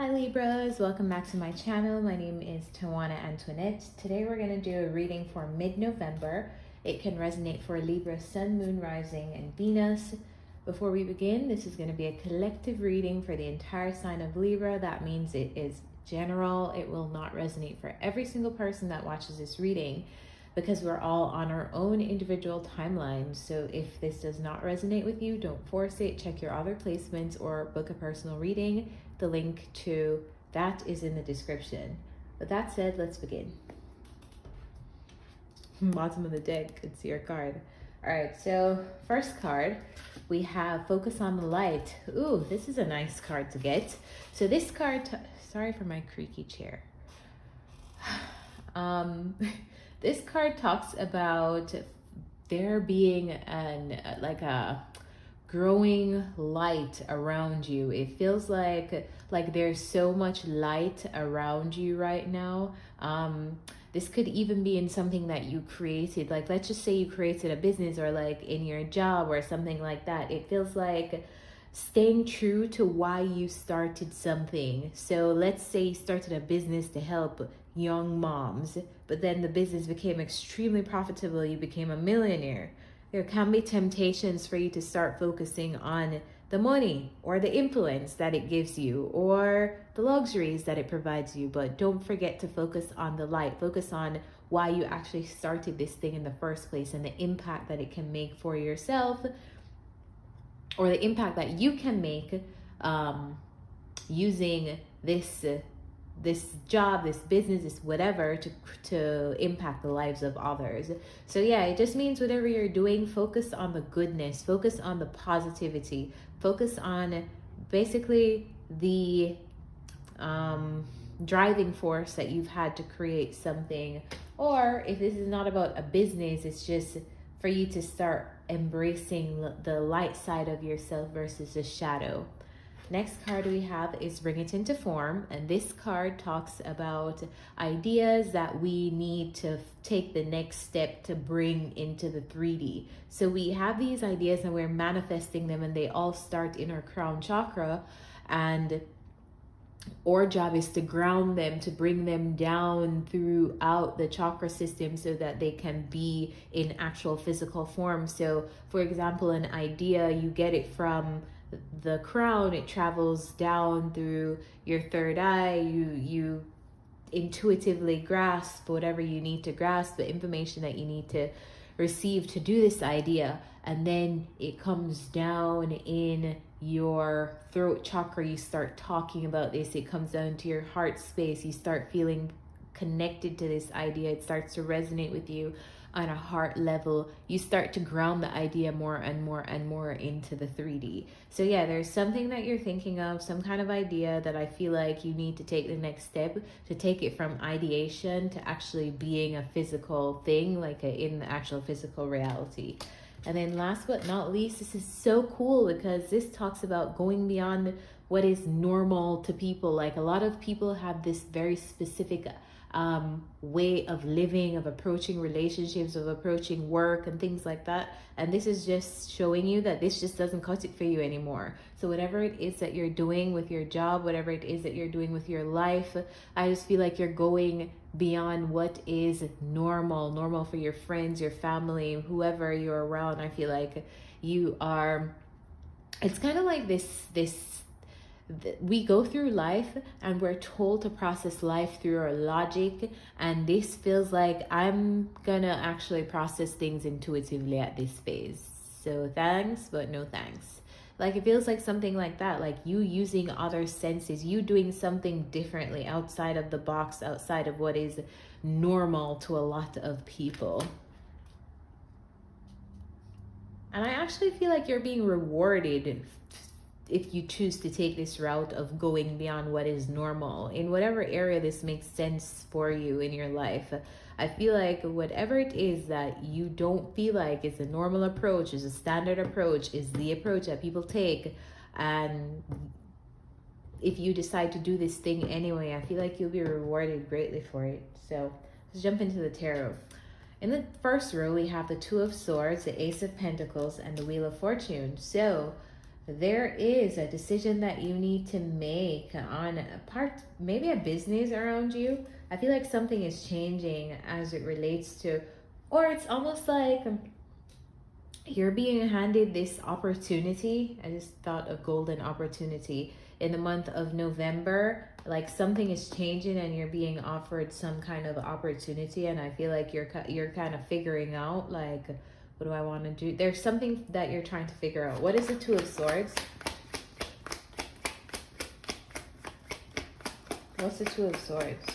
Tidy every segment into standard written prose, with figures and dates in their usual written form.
Hi Libras, welcome back to my channel. My name is Tawanantoinette. Today we're going to do a reading for mid-November. It can resonate for Libra, Sun, Moon, Rising, and Venus. Before we begin, this is going to be a collective reading for the entire sign of Libra. That means it is general. It will not resonate for every single person that watches this reading because we're all on our own individual timelines. So if this does not resonate with you, don't force it. Check your other placements or book a personal reading. The link to that is in the description. With that said, let's begin. Bottom of the deck, it's your card. All right, so first card, we have Focus on the Light. Ooh, this is a nice card to get. So this card, sorry for my creaky chair. This card talks about there being a growing light around you. It feels like there's so much light around you right now. This could even be in something that you created. Like, let's just say you created a business, or like in your job or something like that. It feels like staying true to why you started something. So let's say you started a business to help young moms, but then the business became extremely profitable. You became a millionaire. There can be temptations for you to start focusing on the money or the influence that it gives you or the luxuries that it provides you. But don't forget to focus on the light. Focus on why you actually started this thing in the first place and the impact that it can make for yourself, or the impact that you can make using this job, this business, this whatever, to impact the lives of others. So yeah, it just means whatever you're doing, focus on the goodness, focus on the positivity, focus on basically the driving force that you've had to create something. Or if this is not about a business, it's just for you to start embracing the light side of yourself versus the shadow. Next card we have is Bring It Into Form, and this card talks about ideas that we need to take the next step to bring into the 3D. So we have these ideas and we're manifesting them, and they all start in our crown chakra, and our job is to ground them, to bring them down throughout the chakra system so that they can be in actual physical form. So for example, an idea, you get it from the crown, it travels down through your third eye, you intuitively grasp whatever you need to grasp, the information that you need to receive to do this idea, and then it comes down in your throat chakra. You start talking about this, it comes down to your heart space, you start feeling connected to this idea, it starts to resonate with you on a heart level. You start to ground the idea more and more and more into the 3D. So yeah, there's something that you're thinking of, some kind of idea that I feel like you need to take the next step to take it from ideation to actually being a physical thing, in the actual physical reality. And then last but not least, this is so cool because this talks about going beyond what is normal to people. Like, a lot of people have this very specific way of living, of approaching relationships, of approaching work and things like that. And this is just showing you that this just doesn't cut it for you anymore. So whatever it is that you're doing with your job, whatever it is that you're doing with your life, I just feel like you're going beyond what is normal for your friends, your family, whoever you're around. I feel like you are, it's kind of like we go through life and we're told to process life through our logic, and this feels like I'm gonna actually process things intuitively at this phase. So thanks, but no thanks. Like, it feels like something like that, like you using other senses, you doing something differently outside of the box, outside of what is normal to a lot of people. And I actually feel like you're being rewarded if you choose to take this route of going beyond what is normal in whatever area this makes sense for you in your life. I feel like whatever it is that you don't feel like is a normal approach, is a standard approach, is the approach that people take, and if you decide to do this thing anyway, I feel like you'll be rewarded greatly for it. So let's jump into the tarot. In the first row, we have the Two of Swords, the Ace of Pentacles, and the Wheel of Fortune. So there is a decision that you need to make on a part, maybe a business around you. I feel like something is changing as it relates to, or it's almost like you're being handed this opportunity. I just thought of golden opportunity in the month of November. Like something is changing and you're being offered some kind of opportunity, and I feel like you're kind of figuring out like, what do I want to do? There's something that you're trying to figure out. What is the Two of Swords? What's the Two of Swords?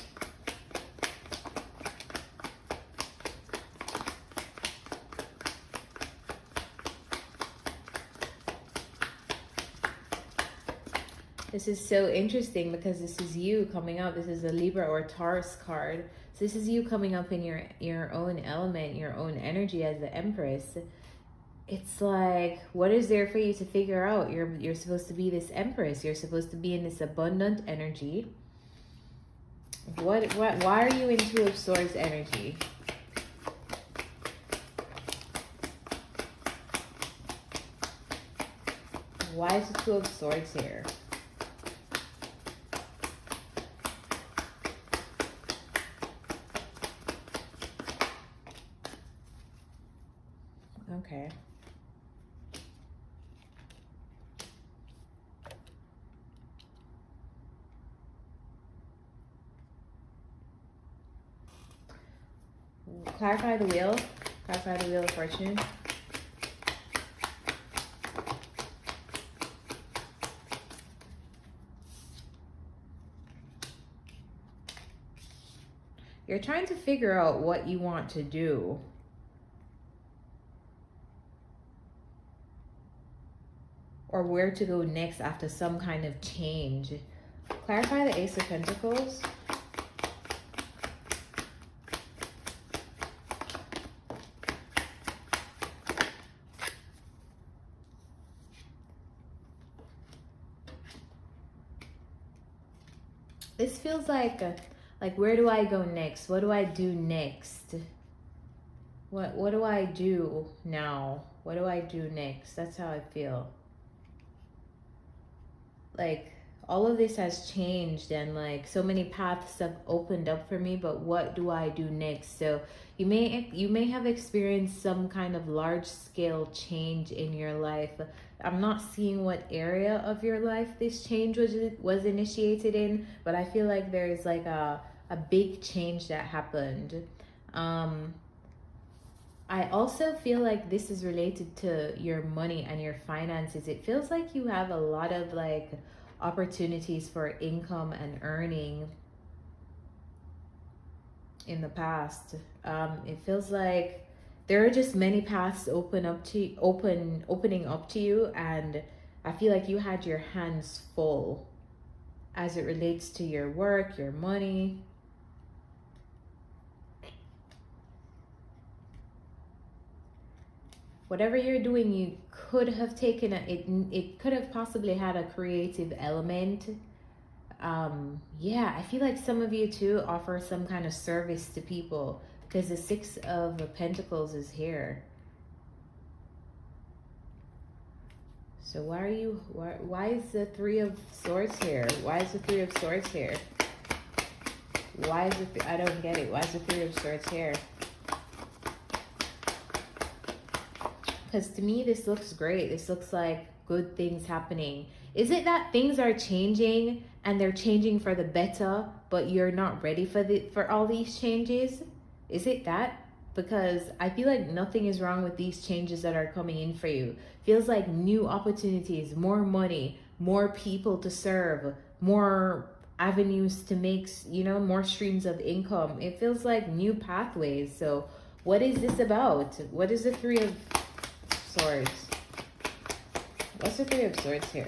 This is so interesting because this is you coming up. This is a Libra or Taurus card. So this is you coming up in your own element, your own energy as the Empress. It's like, what is there for you to figure out? You're supposed to be this Empress. You're supposed to be in this abundant energy. Why are you in Two of Swords energy? Why is the Two of Swords here? Okay. Clarify the wheel. Clarify the Wheel of Fortune. You're trying to figure out what you want to do. Or where to go next after some kind of change. Clarify the Ace of Pentacles. This feels like where do I go next? What do I do next? What do I do now? What do I do next? That's how I feel. Like all of this has changed and like so many paths have opened up for me, but what do I do next? So you may have experienced some kind of large scale change in your life. I'm not seeing what area of your life this change was initiated in, but I feel like there's like a big change that happened. I also feel like this is related to your money and your finances. It feels like you have a lot of like opportunities for income and earning in the past. It feels like there are just many paths opening up to you, and I feel like you had your hands full as it relates to your work, your money. Whatever you're doing, you could have taken it could have possibly had a creative element. Yeah, I feel like some of you too offer some kind of service to people because the Six of Pentacles is here. So why is the Three of Swords here? Why is the Three of Swords here? Why is I don't get it. Why is the Three of Swords here? Because to me, this looks great. This looks like good things happening. Is it that things are changing and they're changing for the better, but you're not ready for all these changes? Is it that? Because I feel like nothing is wrong with these changes that are coming in for you. Feels like new opportunities, more money, more people to serve, more avenues to make, more streams of income. It feels like new pathways. So what is this about? What is the Three of Swords? What's the Three of Swords here?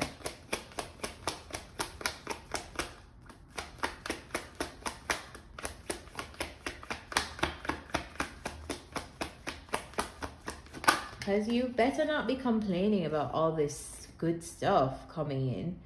Because you better not be complaining about all this good stuff coming in.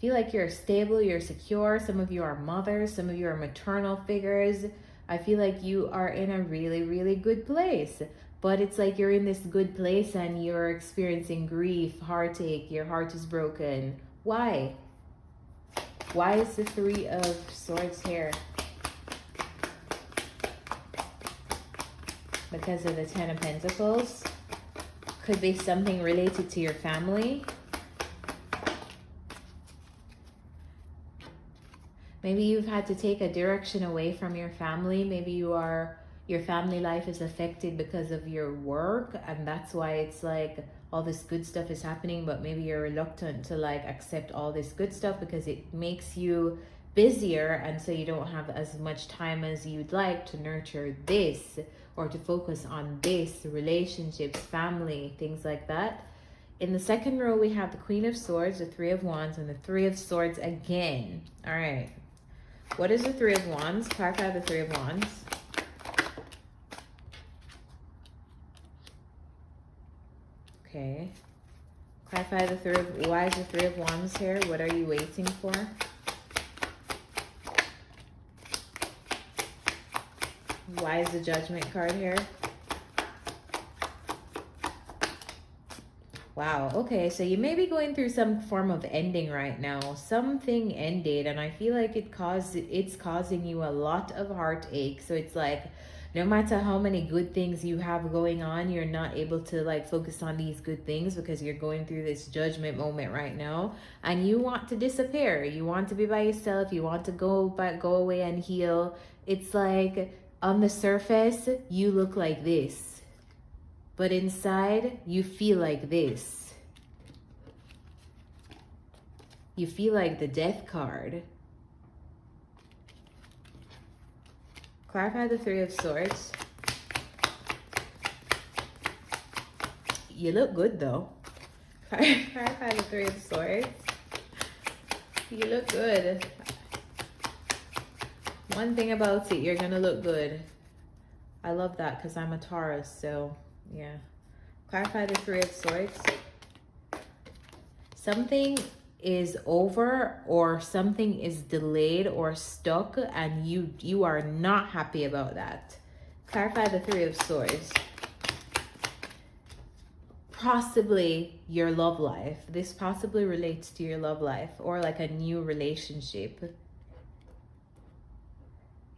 Feel like you're stable, you're secure. Some of you are mothers, some of you are maternal figures. I feel like you are in a really, really good place. but it's like you're in this good place and you're experiencing grief, heartache, your heart is broken. Why? Why is the Three of Swords here? Because of the Ten of Pentacles. Could be something related to your family. Maybe you've had to take a direction away from your family. Maybe your family life is affected because of your work, and that's why it's like all this good stuff is happening, but maybe you're reluctant to like accept all this good stuff because it makes you busier, and so you don't have as much time as you'd like to nurture this or to focus on this, relationships, family, things like that. In the second row, we have the Queen of Swords, the Three of Wands, and the Three of Swords again. All right. What is the Three of Wands? Clarify the Three of Wands. Okay. Clarify the Three of... Why is the Three of Wands here? What are you waiting for? Why is the Judgment card here? Wow, okay, so you may be going through some form of ending right now. Something ended, and I feel like it's causing you a lot of heartache. So it's like, no matter how many good things you have going on, you're not able to like focus on these good things because you're going through this judgment moment right now, and you want to disappear. You want to be by yourself. You want to go away and heal. It's like on the surface, you look like this. But inside, you feel like this. You feel like the Death card. Clarify the Three of Swords. You look good though. Clarify the Three of Swords. You look good. One thing about it, you're gonna look good. I love that because I'm a Taurus, so... yeah. Clarify the Three of Swords. Something is over, or something is delayed or stuck, and you are not happy about that. Clarify the Three of Swords. Possibly your love life. This possibly relates to your love life or like a new relationship.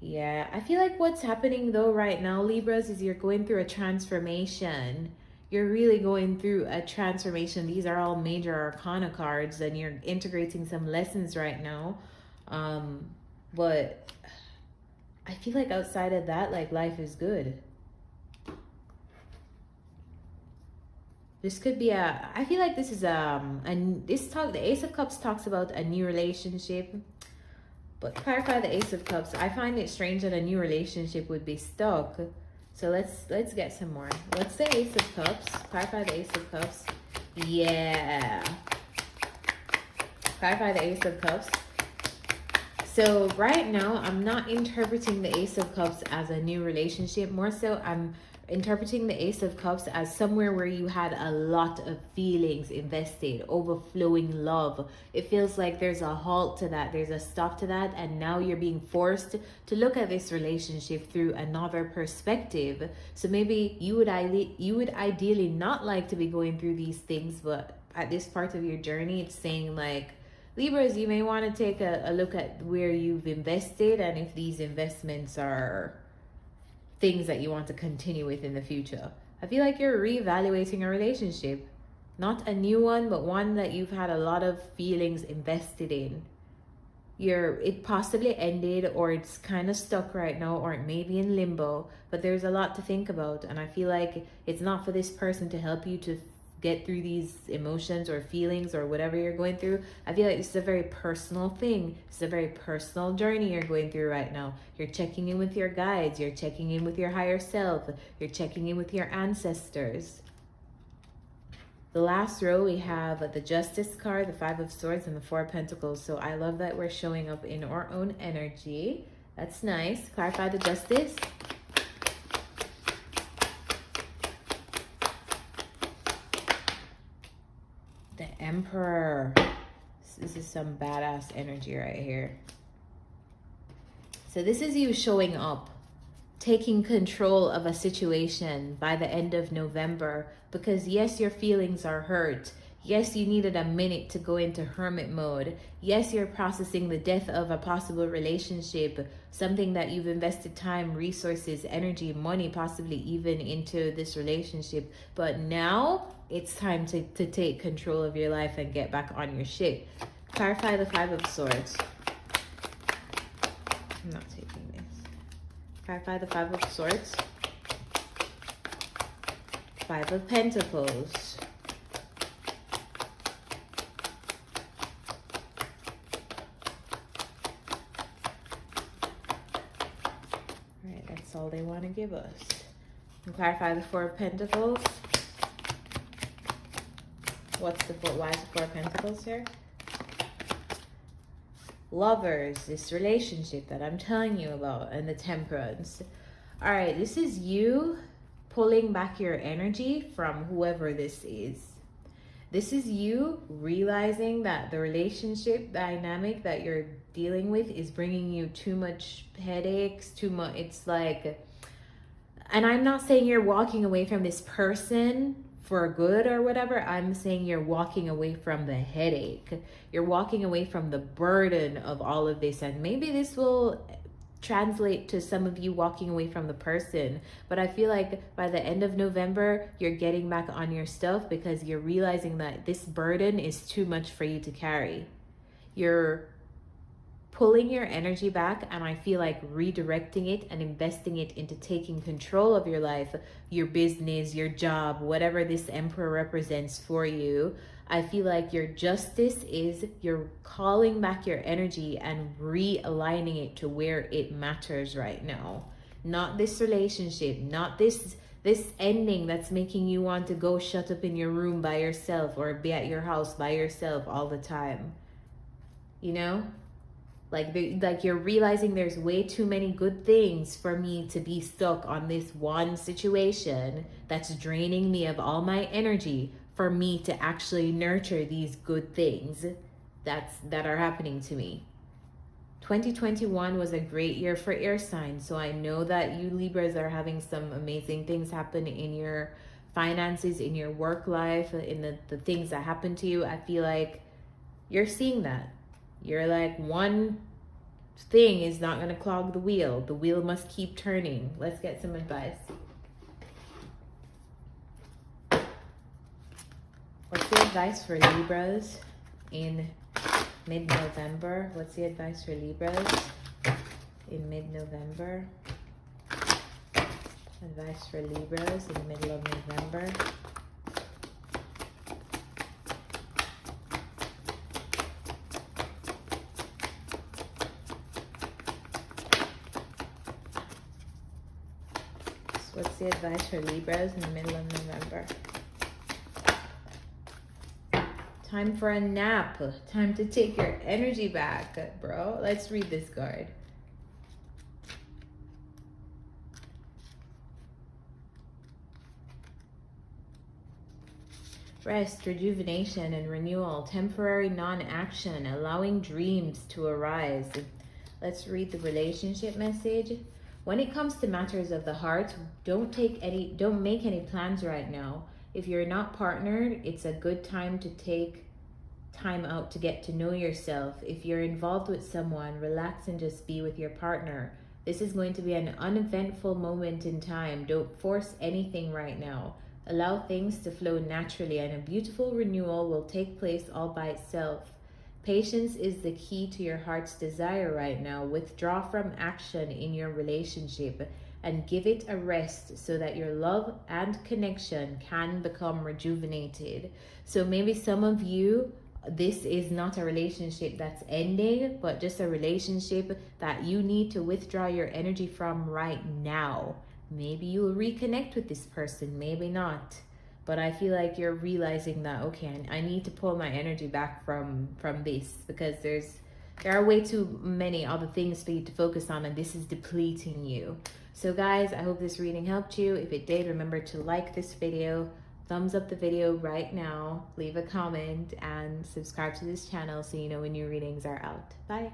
Yeah, I feel like what's happening though right now, Libras, is you're going through a transformation. You're really going through a transformation. These are all major arcana cards, and you're integrating some lessons right now. But I feel like outside of that, like life is good. This could be I feel like this is the Ace of Cups talks about a new relationship. But clarify the Ace of Cups. I find it strange that a new relationship would be stuck. So let's get some more. What's the Ace of Cups? Clarify the Ace of Cups. Yeah. Clarify the Ace of Cups. So right now, I'm not interpreting the Ace of Cups as a new relationship. More so, I'm interpreting the Ace of Cups as somewhere where you had a lot of feelings invested, overflowing love. It feels like there's a halt to that, there's a stop to that, and now you're being forced to look at this relationship through another perspective. So maybe you would ideally not like to be going through these things, but at this part of your journey, it's saying like, Libras, you may want to take a look at where you've invested and if these investments are things that you want to continue with in the future. I feel like you're reevaluating a relationship. Not a new one, but one that you've had a lot of feelings invested in. It possibly ended, or it's kind of stuck right now, or it may be in limbo, but there's a lot to think about. And I feel like it's not for this person to help you to get through these emotions or feelings or whatever you're going through. I feel like this is a very personal thing. It's a very personal journey you're going through right now. You're checking in with your guides. You're checking in with your higher self. You're checking in with your ancestors. The last row, we have the Justice card, the Five of Swords, and the Four of Pentacles. So I love that we're showing up in our own energy. That's nice. Clarify the Justice. The Emperor. This is some badass energy right here. So this is you showing up. taking control of a situation by the end of November, because yes, your feelings are hurt. Yes, you needed a minute to go into hermit mode. Yes, you're processing the death of a possible relationship, something that you've invested time, resources, energy, money, possibly even into this relationship. But now it's time to take control of your life and get back on your shit. Clarify the Five of Swords. I'm not taking this. Clarify the Five of Swords. Five of Pentacles. Alright, that's all they want to give us. And clarify the Four of Pentacles. Why is the Four of Pentacles here? Lovers, this relationship that I'm telling you about, and the Temperance. All right, this is you pulling back your energy from whoever this is. This is you realizing that the relationship dynamic that you're dealing with is bringing you too much headaches, too much. It's like, and I'm not saying you're walking away from this person for good or whatever. I'm saying you're walking away from the headache. You're walking away from the burden of all of this. And maybe this will translate to some of you walking away from the person. But I feel like by the end of November, you're getting back on your stuff because you're realizing that this burden is too much for you to carry. You're pulling your energy back, and I feel like redirecting it and investing it into taking control of your life, your business, your job, whatever this Emperor represents for you. I feel like your justice is you're calling back your energy and realigning it to where it matters right now. Not this relationship, not this ending that's making you want to go shut up in your room by yourself or be at your house by yourself all the time. You know? Like you're realizing there's way too many good things for me to be stuck on this one situation that's draining me of all my energy for me to actually nurture these good things that are happening to me. 2021 was a great year for air signs, so I know that you Libras are having some amazing things happen in your finances, in your work life, in the things that happen to you. I feel like you're seeing that. You're like, one thing is not going to clog the wheel. The wheel must keep turning. Let's get some advice. What's the advice for Libras in mid-November? What's the advice for Libras in mid-November? Advice for Libras in the middle of November. What's the advice for Libras in the middle of November? Time for a nap. Time to take your energy back, bro. Let's read this card. Rest, rejuvenation, and renewal. Temporary non-action, allowing dreams to arise. Let's read the relationship message. When it comes to matters of the heart, don't make any plans right now. If you're not partnered, it's a good time to take time out to get to know yourself. If you're involved with someone, relax and just be with your partner. This is going to be an uneventful moment in time. Don't force anything right now. Allow things to flow naturally, and a beautiful renewal will take place all by itself. Patience is the key to your heart's desire right now. Withdraw from action in your relationship and give it a rest so that your love and connection can become rejuvenated. So maybe some of you, this is not a relationship that's ending, but just a relationship that you need to withdraw your energy from right now. Maybe you will reconnect with this person, maybe not. But I feel like you're realizing that, okay, I need to pull my energy back from this, because there are way too many other things for you to focus on, and this is depleting you. So guys, I hope this reading helped you. If it did, remember to like this video, thumbs up the video right now, leave a comment, and subscribe to this channel so you know when new readings are out. Bye.